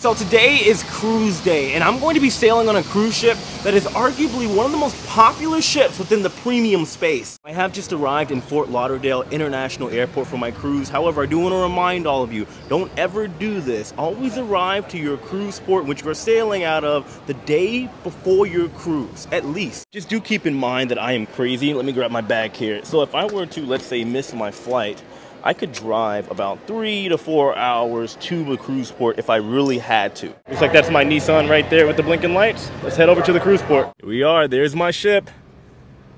So today is cruise day, and I'm going to be sailing on a cruise ship that is arguably one of the most popular ships within the premium space. I have just arrived in Fort Lauderdale International Airport for my cruise. However, I do want to remind all of you, don't ever do this. Always arrive to your cruise port which you're sailing out of the day before your cruise, at least. Just do keep in mind that I am crazy. Let me grab my bag here. So if I were to, let's say, miss my flight, I could drive about 3 to 4 hours to the cruise port if I really had to. Looks like that's my Nissan right there with the blinking lights. Let's head over to the cruise port. Here we are, there's my ship.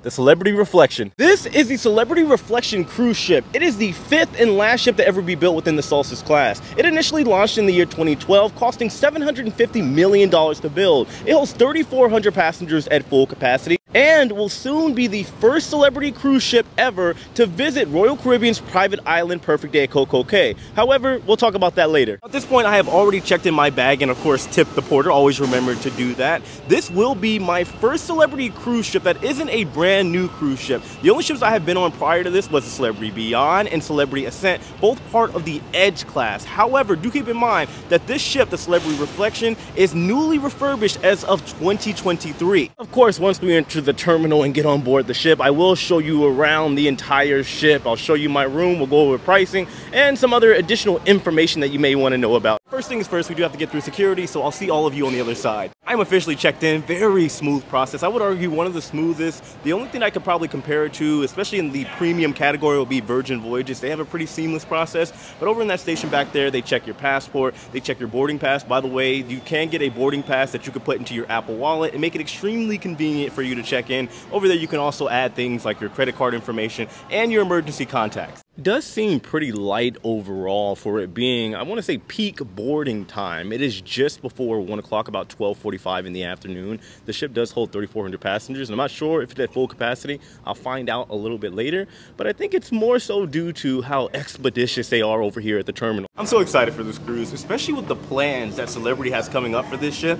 The Celebrity Reflection. This is the Celebrity Reflection cruise ship. It is the 5th and last ship to ever be built within the Solstice class. It initially launched in the year 2012, costing $750 million to build. It holds 3,400 passengers at full capacity, and will soon be the first celebrity cruise ship ever to visit Royal Caribbean's private island Perfect Day at Coco Cay. However, we'll talk about that later. At this point, I have already checked in my bag and of course tipped the porter. Always remember to do that. This will be my first celebrity cruise ship that isn't a brand new cruise ship. The only ships I have been on prior to this was the Celebrity Beyond and Celebrity Ascent, both part of the Edge class. However, do keep in mind that this ship, the Celebrity Reflection, is newly refurbished as of 2023. Of course, once we enter the terminal and get on board the ship, I will show you around the entire ship. I'll show you my room, we'll go over pricing, and some other additional information that you may want to know about. First things first, we do have to get through security, so I'll see all of you on the other side. I'm officially checked in. Very smooth process. I would argue one of the smoothest. The only thing I could probably compare it to, especially in the premium category, will be Virgin Voyages. They have a pretty seamless process, but over in that station back there, they check your passport, they check your boarding pass. By the way, you can get a boarding pass that you could put into your Apple Wallet and make it extremely convenient for you to check in. Over there, you can also add things like your credit card information and your emergency contacts. It does seem pretty light overall for it being, I want to say, peak boarding time. It is just before 1 o'clock, about 12:45 in the afternoon. The ship does hold 3,400 passengers, and I'm not sure if it's at full capacity. I'll find out a little bit later, but I think it's more so due to how expeditious they are over here at the terminal. I'm so excited for this cruise, especially with the plans that Celebrity has coming up for this ship.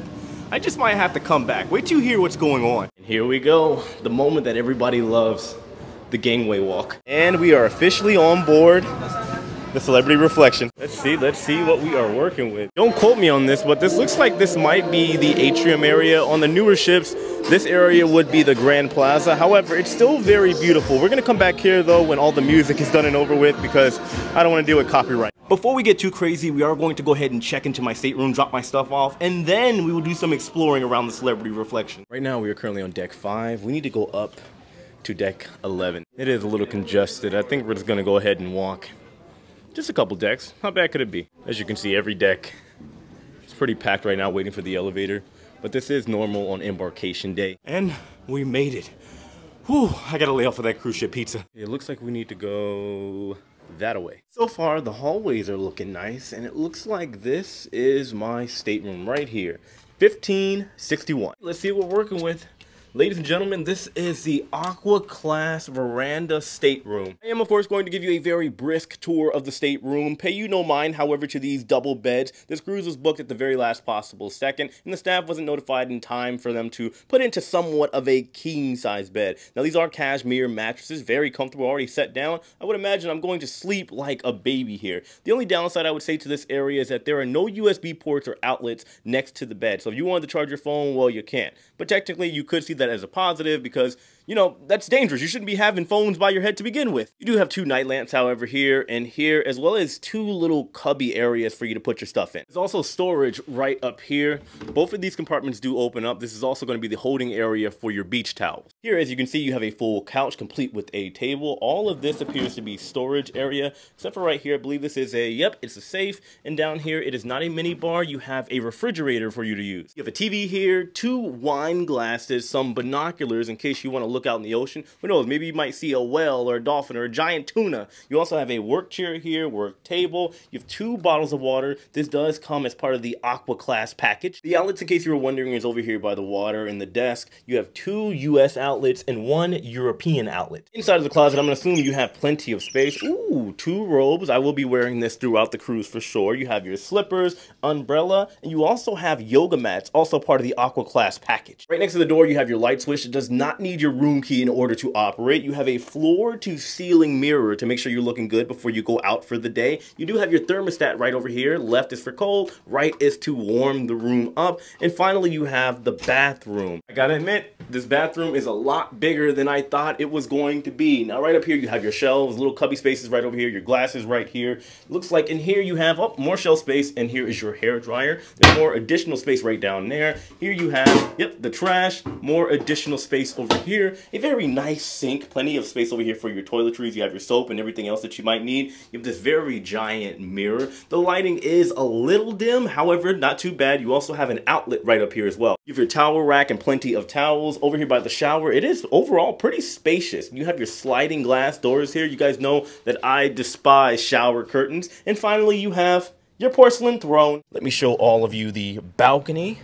I just might have to come back. Wait till you hear what's going on. And here we go, the moment that everybody loves. The gangway walk. And we are officially on board the Celebrity Reflection. Let's see what we are working with. Don't quote me on this, but this looks like this might be the atrium area. On the newer ships, this area would be the Grand Plaza. However, it's still very beautiful. We're gonna come back here though when all the music is done and over with because I don't wanna deal with copyright. Before we get too crazy, we are going to go ahead and check into my stateroom, drop my stuff off, and then we will do some exploring around the Celebrity Reflection. Right now, we are currently on deck 5. We need to go up to deck 11. It is a little congested. I think we're just gonna go ahead and walk just a couple decks. How bad could it be? As you can see, every deck is pretty packed right now waiting for the elevator, but this is normal on embarkation day. And we made it. Whew, I gotta lay off of that cruise ship pizza. It looks like we need to go that away. So far, the hallways are looking nice, and it looks like this is my stateroom right here, 1561. Let's see what we're working with. Ladies and gentlemen, this is the Aqua Class Veranda Stateroom. I am, of course, going to give you a very brisk tour of the stateroom. Pay you no mind, however, to these double beds. This cruise was booked at the very last possible second, and the staff wasn't notified in time for them to put into somewhat of a king-size bed. Now, these are cashmere mattresses, very comfortable, already set down. I would imagine I'm going to sleep like a baby here. The only downside I would say to this area is that there are no USB ports or outlets next to the bed. So if you wanted to charge your phone, well, you can't. But technically, you could see that as a positive because, you know, that's dangerous. You shouldn't be having phones by your head to begin with. You do have 2 night lamps, however, here and here, as well as 2 little cubby areas for you to put your stuff in. There's also storage right up here. Both of these compartments do open up. This is also going to be the holding area for your beach towels. Here, as you can see, you have a full couch complete with a table. All of this appears to be storage area, except for right here. I believe this is a, yep, it's a safe. And down here, it is not a mini bar. You have a refrigerator for you to use. You have a TV here, 2 wine glasses, some binoculars in case you want to look out in the ocean. Who knows, maybe you might see a whale or a dolphin or a giant tuna. You also have a work chair here, work table. You have 2 bottles of water. This does come as part of the Aqua Class package. The outlets, in case you were wondering, is over here by the water and the desk. You have 2 US outlets and 1 European outlet. Inside of the closet, I'm going to assume you have plenty of space. Ooh, 2 robes. I will be wearing this throughout the cruise for sure. You have your slippers, umbrella, and you also have yoga mats, also part of the Aqua Class package. Right next to the door, you have your light switch. It does not need your room key in order to operate. You have a floor to ceiling mirror to make sure you're looking good before you go out for the day. You do have your thermostat right over here. Left is for cold, right is to warm the room up. And finally, you have the bathroom. I gotta admit, this bathroom is a lot bigger than I thought it was going to be. Now, right up here, you have your shelves, little cubby spaces right over here, your glasses right here. Looks like in here you have more shelf space, and here is your hair dryer. There's more additional space right down there. Here you have, the trash, more additional space over here. A very nice sink, plenty of space over here for your toiletries. You have your soap and everything else that you might need. You have this very giant mirror. The lighting is a little dim, however, not too bad. You also have an outlet right up here as well. You have your towel rack and plenty of towels. Over here by the shower, it is overall pretty spacious. You have your sliding glass doors here. You guys know that I despise shower curtains. And finally, you have your porcelain throne. Let me show all of you the balcony.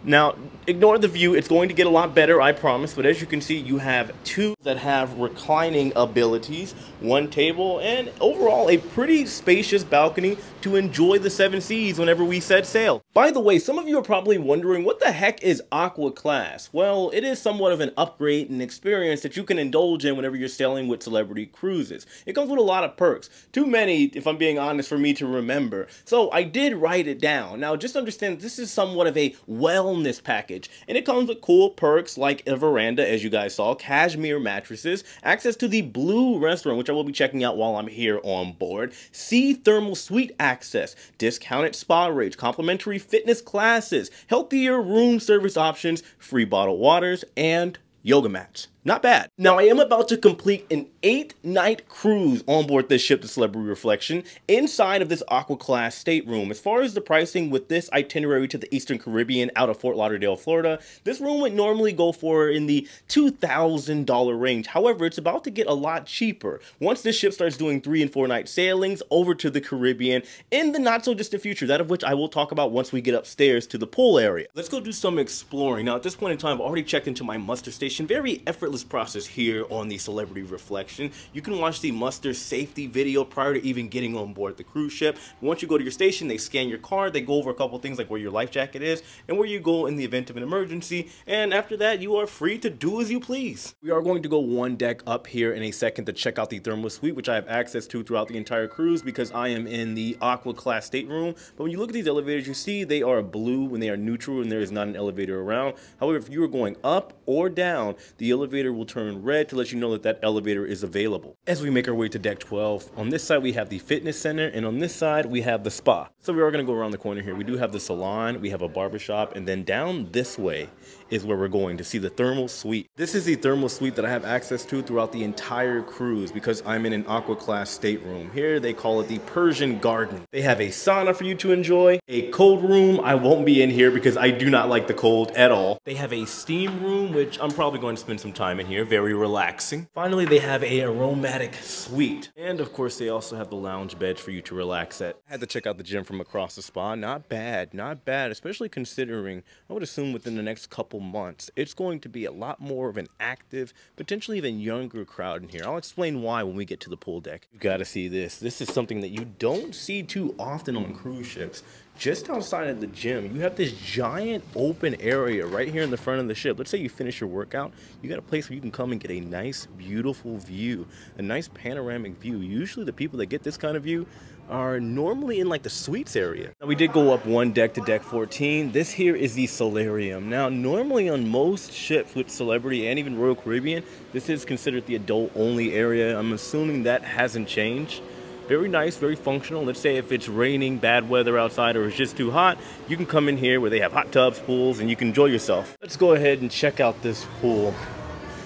Now, ignore the view, it's going to get a lot better, I promise, but as you can see, you have two that have reclining abilities, one table, and overall a pretty spacious balcony to enjoy the 7 seas whenever we set sail. By the way, some of you are probably wondering, what the heck is Aqua Class? Well, it is somewhat of an upgrade and experience that you can indulge in whenever you're sailing with Celebrity Cruises. It comes with a lot of perks, too many, if I'm being honest, for me to remember, so I did write it down. Now, just understand, this is somewhat of a wellness package, and it comes with cool perks like a veranda, as you guys saw, cashmere mattresses, access to the Blue restaurant, which I will be checking out while I'm here on board, sea thermal suite access, discounted spa rates, complimentary fitness classes, healthier room service options, free bottled waters, and yoga mats. Not bad. Now, I am about to complete an 8-night cruise on board this ship, the Celebrity Reflection, inside of this Aqua Class stateroom. As far as the pricing with this itinerary to the Eastern Caribbean out of Fort Lauderdale, Florida, this room would normally go for in the $2,000 range. However, it's about to get a lot cheaper once this ship starts doing 3- and 4-night sailings over to the Caribbean in the not-so-distant future, that of which I will talk about once we get upstairs to the pool area. Let's go do some exploring. Now, at this point in time, I've already checked into my muster station. Very effortless process here on the Celebrity Reflection. You can watch the muster safety video prior to even getting on board the cruise ship. Once you go to your station, they scan your card, they go over a couple things like where your life jacket is and where you go in the event of an emergency, and after that you are free to do as you please. We are going to go one deck up here in a second to check out the thermal suite, which I have access to throughout the entire cruise because I am in the Aqua Class stateroom. But when you look at these elevators, you see they are blue when they are neutral and there is not an elevator around. However, if you are going up or down, the elevator will turn red to let you know that that elevator is available. As we make our way to deck 12, on this side we have the fitness center, and on this side we have the spa. So we are going to go around the corner here. We do have the salon, we have a barbershop, and then down this way is where we're going to see the thermal suite. This is the thermal suite that I have access to throughout the entire cruise because I'm in an Aqua Class stateroom. Here they call it the Persian Garden. They have a sauna for you to enjoy, a cold room. I won't be in here because I do not like the cold at all. They have a steam room, which I'm probably going to spend some time in here. Very relaxing. Finally, they have a aromatic suite. And of course, they also have the lounge beds for you to relax at. I had to check out the gym from across the spa. Not bad, not bad, especially considering I would assume within the next couple months, it's going to be a lot more of an active, potentially even younger crowd in here. I'll explain why when we get to the pool deck. You gotta see this. This is something that you don't see too often on cruise ships. Just outside of the gym, you have this giant open area right here in the front of the ship. Let's say you finish your workout, you got a place where you can come and get a nice, beautiful view, a nice panoramic view. Usually the people that get this kind of view are normally in like the suites area. Now, we did go up one deck to deck 14. This here is the solarium. Now, normally on most ships with Celebrity and even Royal Caribbean, this is considered the adult only area. I'm assuming that hasn't changed. Very nice, very functional. Let's say if it's raining, bad weather outside, or it's just too hot, you can come in here where they have hot tubs, pools, and you can enjoy yourself. Let's go ahead and check out this pool.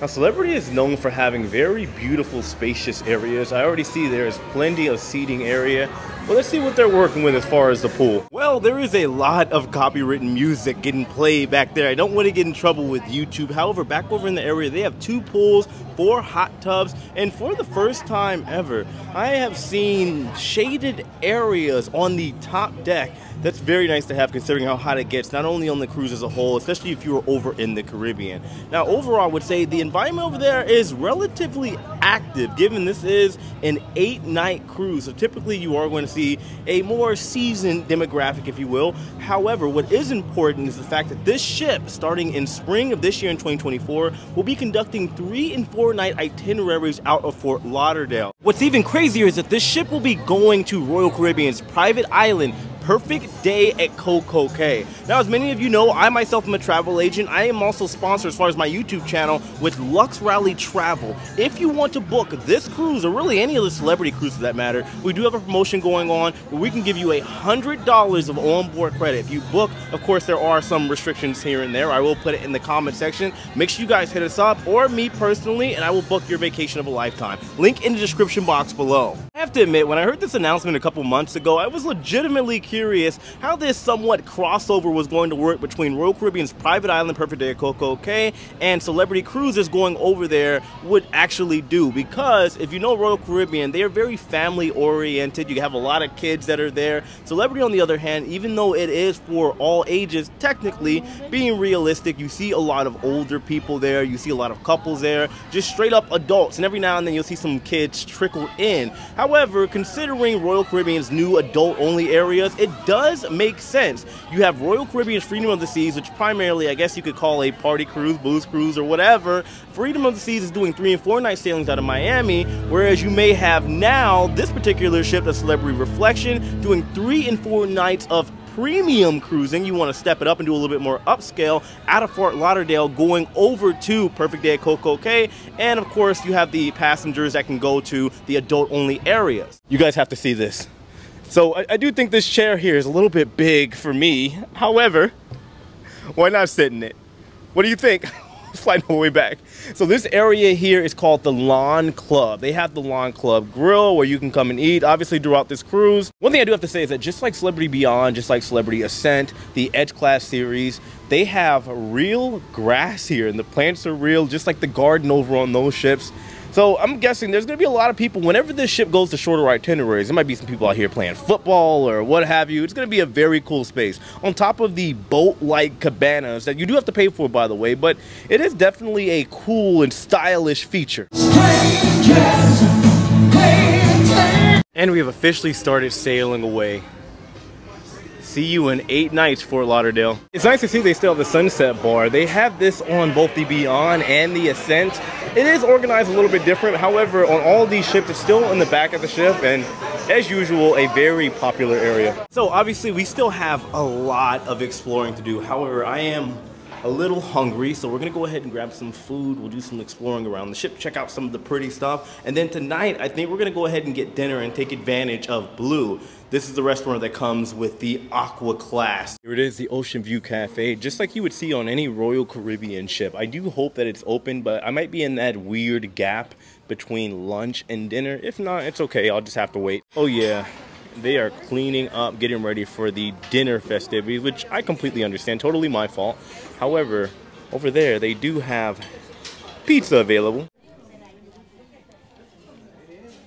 Now, Celebrity is known for having very beautiful, spacious areas. I already see there's plenty of seating area. Well, let's see what they're working with as far as the pool. Well, there is a lot of copywritten music getting played back there. I don't want to get in trouble with YouTube. However, back over in the area, they have 2 pools, 4 hot tubs, and for the first time ever, I have seen shaded areas on the top deck. That's very nice to have considering how hot it gets, not only on the cruise as a whole, especially if you were over in the Caribbean. Now, overall, I would say the environment over there is relatively active, given this is an 8-night cruise. So typically you are going to see a more seasoned demographic, if you will. However, what is important is the fact that this ship, starting in spring of this year in 2024, will be conducting 3- and 4-night itineraries out of Fort Lauderdale. What's even crazier is that this ship will be going to Royal Caribbean's private island, Perfect Day at Coco Cay. Now, as many of you know, I myself am a travel agent. I am also sponsored, as far as my YouTube channel, with Lux Rally Travel. If you want to book this cruise, or really any of the celebrity cruises for that matter, we do have a promotion going on where we can give you $100 of onboard credit. If you book, of course, there are some restrictions here and there. I will put it in the comment section. Make sure you guys hit us up, or me personally, and I will book your vacation of a lifetime. Link in the description box below. I have to admit, when I heard this announcement a couple months ago, I was legitimately curious how this somewhat crossover was going to work between Royal Caribbean's private island, Perfect Day at Coco Cay, and celebrity cruisers going over there would actually do. Because if you know Royal Caribbean, they are very family oriented. You have a lot of kids that are there. Celebrity, on the other hand, even though it is for all ages, technically, being realistic, you see a lot of older people there, you see a lot of couples there, just straight up adults, and every now and then you'll see some kids trickle in. However, considering Royal Caribbean's new adult-only areas, it does make sense. You have Royal Caribbean's Freedom of the Seas, which primarily, I guess you could call a party cruise, booze cruise, or whatever. Freedom of the Seas is doing 3- and 4-night sailings out of Miami, whereas you may have now this particular ship, the Celebrity Reflection, doing 3- and 4 nights of premium cruising. You want to step it up and do a little bit more upscale out of Fort Lauderdale, going over to Perfect Day at Coco Cay, and of course you have the passengers that can go to the adult-only areas. You guys have to see this. So I do think this chair here is a little bit big for me. However, why not sit in it? What do you think? Sliding all the way back. So this area here is called the Lawn Club. They have the Lawn Club Grill where you can come and eat, obviously, throughout this cruise. One thing I do have to say is that just like Celebrity Beyond, just like Celebrity Ascent, the Edge Class series, they have real grass here, and the plants are real, just like the garden over on those ships. So I'm guessing there's going to be a lot of people, whenever this ship goes to shorter itineraries, there might be some people out here playing football or what have you. It's going to be a very cool space. On top of the boat-like cabanas that you do have to pay for, by the way, but it is definitely a cool and stylish feature. And we have officially started sailing away. See you in 8 nights, Fort Lauderdale. It's nice to see they still have the Sunset Bar. They have this on both the Beyond and the Ascent. It is organized a little bit different. However, on all these ships, it's still in the back of the ship, and as usual, a very popular area. So obviously, we still have a lot of exploring to do. However, I am a little hungry, so we're gonna go ahead and grab some food. We'll do some exploring around the ship, check out some of the pretty stuff, and then tonight I think we're gonna go ahead and get dinner and take advantage of Blue. This is the restaurant that comes with the Aqua class. Here it is, the Ocean View Cafe, just like you would see on any Royal Caribbean ship. I do hope that it's open, but I might be in that weird gap between lunch and dinner. If not, it's okay, I'll just have to wait. Oh yeah. They are cleaning up, getting ready for the dinner festivities, which I completely understand, totally my fault. However, over there, they do have pizza available.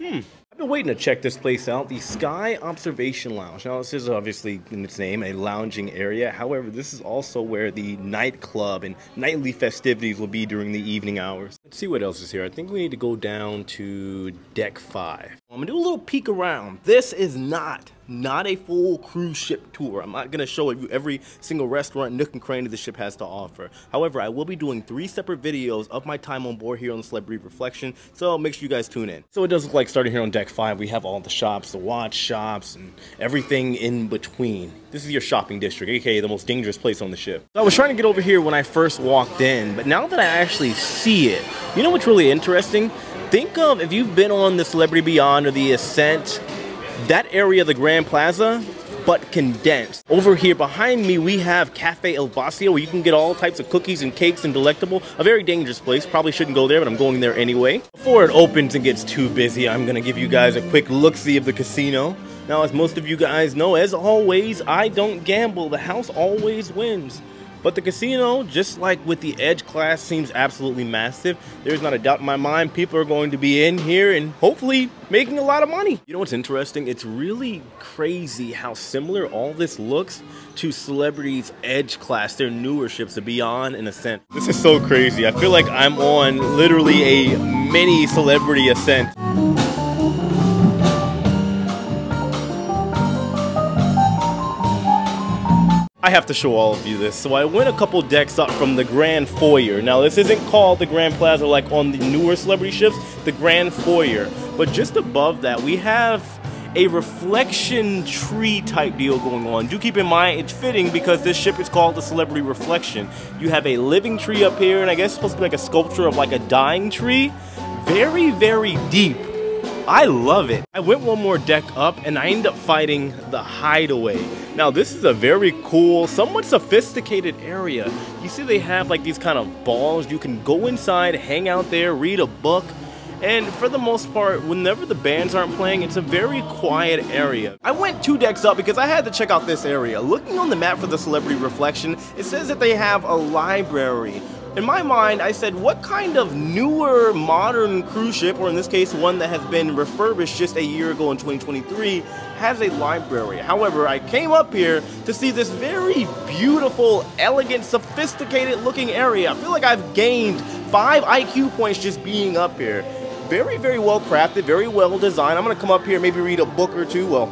I've been waiting to check this place out, the Sky Observation Lounge. Now, this is obviously, in its name, a lounging area. However, this is also where the nightclub and nightly festivities will be during the evening hours. Let's see what else is here. I think we need to go down to Deck 5. I'm gonna do a little peek around. This is not a full cruise ship tour. I'm not gonna show you every single restaurant, nook and cranny the ship has to offer. However, I will be doing 3 separate videos of my time on board here on the Celebrity Reflection, so make sure you guys tune in. So it does look like starting here on Deck 5, we have all the shops, the watch shops, and everything in between. This is your shopping district, aka the most dangerous place on the ship. So I was trying to get over here when I first walked in, but now that I actually see it, you know what's really interesting? Think of, if you've been on the Celebrity Beyond or the Ascent, that area of the Grand Plaza, but condensed. Over here behind me, we have Cafe El Bacio, where you can get all types of cookies and cakes and delectable. A very dangerous place. Probably shouldn't go there, but I'm going there anyway. Before it opens and gets too busy, I'm gonna give you guys a quick look-see of the casino. Now, as most of you guys know, as always, I don't gamble. The house always wins. But the casino, just like with the Edge class, seems absolutely massive. There's not a doubt in my mind people are going to be in here and hopefully making a lot of money. You know what's interesting? It's really crazy how similar all this looks to Celebrity's Edge class, their newer ships, the Beyond and Ascent. This is so crazy. I feel like I'm on literally a mini celebrity ascent. I have to show all of you this. So I went a couple decks up from the Grand Foyer. Now this isn't called the Grand Plaza like on the newer celebrity ships, the Grand Foyer. But just above that, we have a reflection tree type deal going on. Do keep in mind it's fitting because this ship is called the Celebrity Reflection. You have a living tree up here, and I guess it's supposed to be like a sculpture of like a dying tree. Very, very deep. I love it. I went one more deck up and I ended up fighting the Hideaway. Now this is a very cool, somewhat sophisticated area. You see they have like these kind of balls. You can go inside, hang out there, read a book. And for the most part, whenever the bands aren't playing, it's a very quiet area. I went 2 decks up because I had to check out this area. Looking on the map for the Celebrity Reflection, it says that they have a library. In my mind, I said, what kind of newer, modern cruise ship, or in this case, one that has been refurbished just a year ago in 2023, has a library? However, I came up here to see this very beautiful, elegant, sophisticated looking area. I feel like I've gained 5 IQ points just being up here. Very, very well crafted, very well designed. I'm gonna come up here, maybe read a book or two. Well,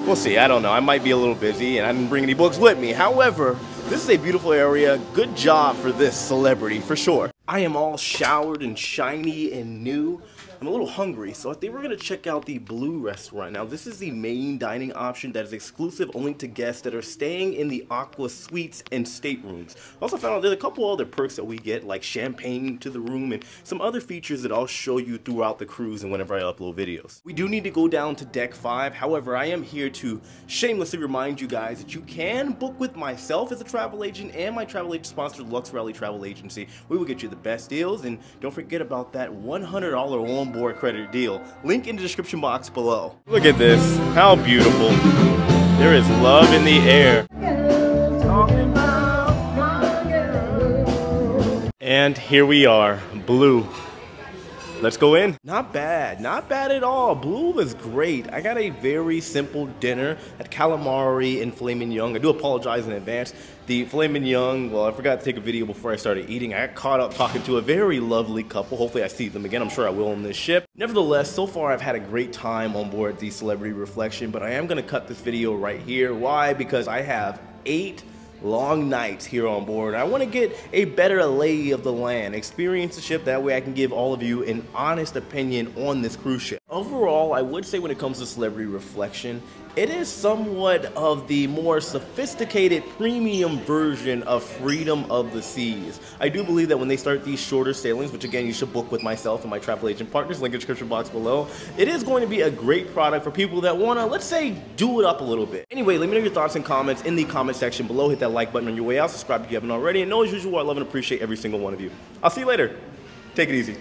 we'll see, I don't know. I might be a little busy and I didn't bring any books with me. However, this is a beautiful area. Good job for this celebrity, for sure. I am all showered and shiny and new. I'm a little hungry, so I think we're gonna check out the Blue Restaurant. Now, this is the main dining option that is exclusive only to guests that are staying in the Aqua Suites and staterooms. I also found out there's a couple other perks that we get, like champagne to the room and some other features that I'll show you throughout the cruise and whenever I upload videos. We do need to go down to deck 5. However, I am here to shamelessly remind you guys that you can book with myself as a travel agent and my travel agent sponsor, Lux Rally Travel Agency. We will get you the best deals, and don't forget about that $100 onboard credit deal. Link in the description box below. Look at this. How beautiful. There is love in the air. And here we are, Blue. Let's go in. Not bad, not bad at all. Blue was great. I got a very simple dinner at calamari and filet mignon. I do apologize in advance. The filet mignon, well, I forgot to take a video before I started eating. I got caught up talking to a very lovely couple. Hopefully I see them again. I'm sure I will on this ship. Nevertheless, so far I've had a great time on board the Celebrity Reflection, but I am gonna cut this video right here. Why? Because I have 8 long nights here on board. I want to get a better lay of the land, experience the ship, that way I can give all of you an honest opinion on this cruise ship. Overall, I would say when it comes to Celebrity Reflection, it is somewhat of the more sophisticated premium version of Freedom of the Seas. I do believe that when they start these shorter sailings, which again you should book with myself and my travel agent partners, link in the description box below, it is going to be a great product for people that want to, let's say, do it up a little bit. Anyway, let me know your thoughts and comments in the comment section below. Hit that like button on your way out, subscribe if you haven't already, and know as usual, I love and appreciate every single one of you. I'll see you later. Take it easy.